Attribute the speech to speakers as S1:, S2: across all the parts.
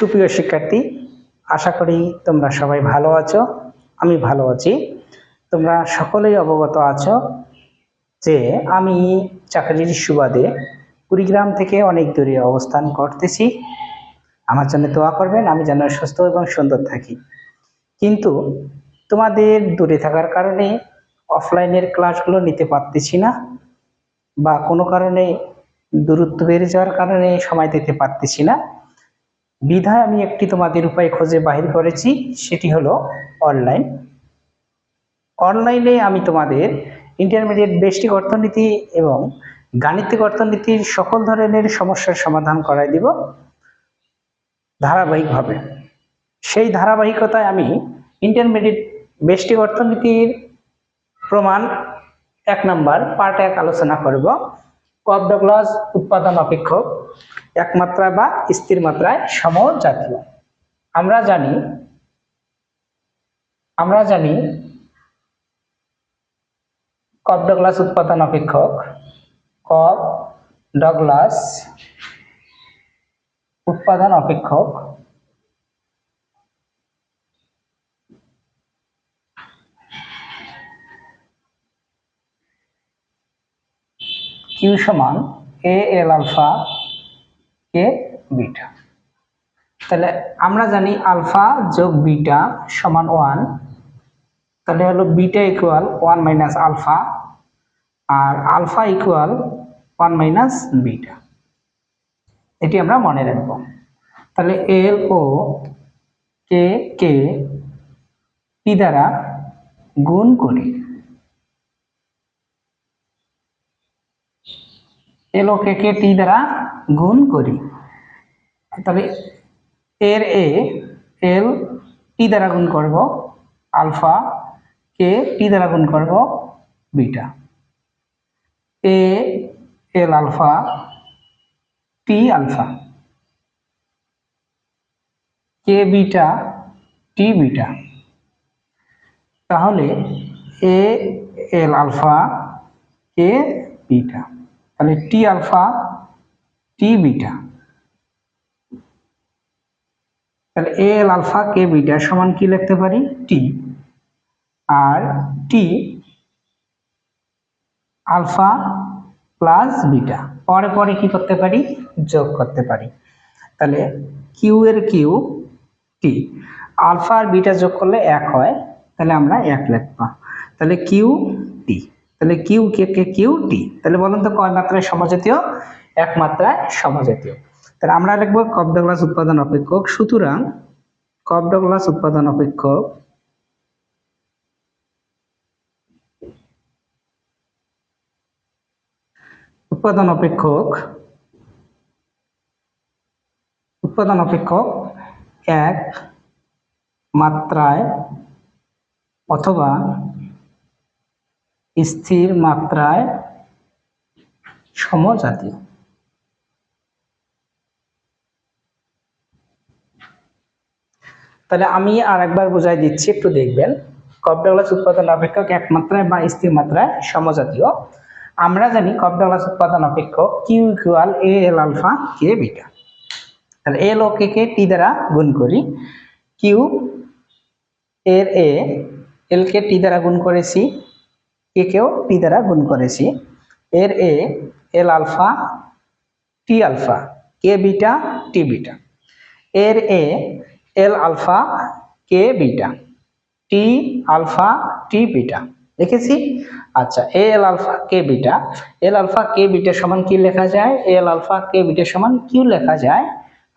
S1: সুপ্রিয় শিক্ষার্থী, আশা করি তোমরা সবাই ভালো আছো। আমি ভালো আছি। তোমরা সকলেই অবগত আছো যে আমি চাকরির সুবাদে কুড়িগ্রাম থেকে অনেক দূরে অবস্থান করতেছি। আমার জন্য দোয়া করবেন, আমি যেন সুস্থ এবং সুন্দর থাকি। কিন্তু তোমাদের দূরে থাকার কারণে অফলাইনের ক্লাসগুলো নিতে পারতেছি না, বা কোনো কারণে দূরত্ব বেড়ে যাওয়ার কারণে সময় দিতে পারতেছি না। বিধায় আমি একটি তোমাদের উপায় খুঁজে বাহির করেছি, সেটি হলো অনলাইন। অনলাইনে আমি তোমাদের ইন্টারমিডিয়েট বেসিক অর্থনীতি এবং গাণিতিক অর্থনীতির সকল ধরনের সমস্যার সমাধান করাই দিব ধারাবাহিকভাবে। সেই ধারাবাহিকতায় আমি ইন্টারমিডিয়েট বেসিক অর্থনীতির প্রমাণ 1 নম্বর পার্ট 1 আলোচনা করব। কপ-ডগলাস উৎপাদন অপেক্ষক একমাত্রা বা স্থির মাত্রায় সমজাতীয়। আমরা জানি কপ-ডগলাস উৎপাদন অপেক্ষক, কপ-ডগলাস উৎপাদন অপেক্ষক কিউ সমান এ এল আলফা কে বিটা। তাহলে আমরা জানি আলফা যোগ বিটা সমান 1, তাহলে হলো বিটা ইকুয়াল 1 মাইনাস আলফা, আর আলফা ইকুয়াল 1 মাইনাস বিটা। এটি আমরা মনে রাখব। তাহলে এল ও কে কে টি দ্বারা গুণ করি, এল ও কে কে টি দ্বারা গুণ করি। তাহলে এর এ এল টি দ্বারা গুণ করব আলফা, কে টি দ্বারা গুণ করব বিটা। এ L alpha T alpha, K beta T beta. তাহলে এ এল আলফা কে বিটা, তাহলে টি আলফা টি বিটা। তাহলে এ এল আলফা কে বিটা সমান কি লিখতে পারি? টি। আর টি আলফা প্লাস বিটা, পরে পরে কি করতে পারি? যোগ করতে পারি। তাহলে কিউ এর কিউ টি, আলফা আর বিটা যোগ করলে 1 হয়, তাহলে আমরা 1 লিখবো। তাহলে কিউ টি, তাহলে কিউ কে কে কিউ টি। তাহলে বলুন তো কয় মাত্রায় সমজাতীয়? 1 মাত্রায় সমজাতীয়। তাহলে আমরা লিখবো কপ-ডগলাস উৎপাদন অপেক্ষক। সুতরাং কপ-ডগলাস উৎপাদন অপেক্ষক উৎপাদন অপেক্ষক 1 মাত্রায় অথবা স্থির মাত্রায় সমজাতীয়। তাহলে আমি আরেকবার বোঝাই দিচ্ছি, একটু দেখবেন। কপ-ডগলাস উৎপাদন অপেক্ষক 1 মাত্রায় বা স্থির মাত্রায় সমজাতীয়। আমরা জানি কপ-ডগলাস উৎপাদন অপেক্ষক কিউ ইকুয়াল এ এল আলফা কে বিটা। তাহলে এল ও কে কে টি দ্বারা গুণ করি। কিউ এর এ এল কে টি দ্বারা গুণ করেছি, কে কেও টি দ্বারা গুণ করেছি। এর A L alpha T alpha K beta T beta. এর A L alpha K beta T alpha T beta লিখেছি। আচ্ছা, A L alpha K beta, L alpha K beta সমান কি লেখা যায়? এল আলফা কে বিটা সমান Q লেখা যায়।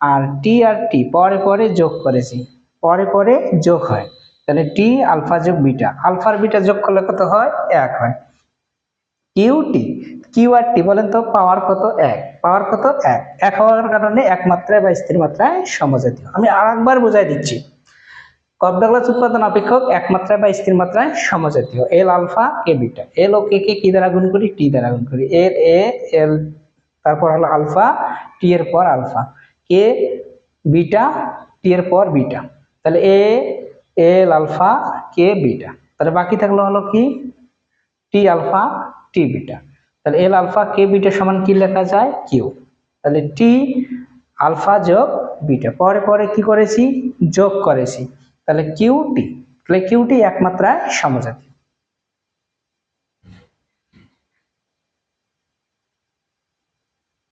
S1: আর টি আর টি পরে পরে যোগ করেছি, পরে পরে যোগ হয়। তাহলে টি আলফা যোগ বিটা, আলফা আর বিটা যোগ করলে কত হয়? 1 হয়। কিউ টি, কিউ আর টি বলেন তো পাওয়ার কত? 1। পাওয়ার কত? 1। 1 হওয়ার কারণে 1 মাত্রায় বা স্থির মাত্রায় সমজাতীয়। আমি আরেকবার বোঝাই দিচ্ছি। কপ-ডগলাস উৎপাদন অপেক্ষক 1 মাত্রায় বা স্থির মাত্রায় সমজাতীয়। এল আলফা কে বিটা, এল ও কে কে কি দ্বারা গুণ করি? টি দ্বারা গুণ করি। এর এ এল, তারপর হলো আলফা, টি এর পর আলফা, কে বিটা টি এর পর বিটা। তাহলে এ এল আলফা কে বিটা। তাহলে বাকি থাকলো হলো কি? টি আলফা টি বিটা। তাহলে এল আলফা কে বিটা সমান কি লেখা যায়? কিউ। তাহলে টি আলফা যোগ বিটা, পরে পরে কি করেছি যোগ করেছি, তাহলে কিউটি, তাহলে কিউটি এক মাত্রায় সমজাতীয়।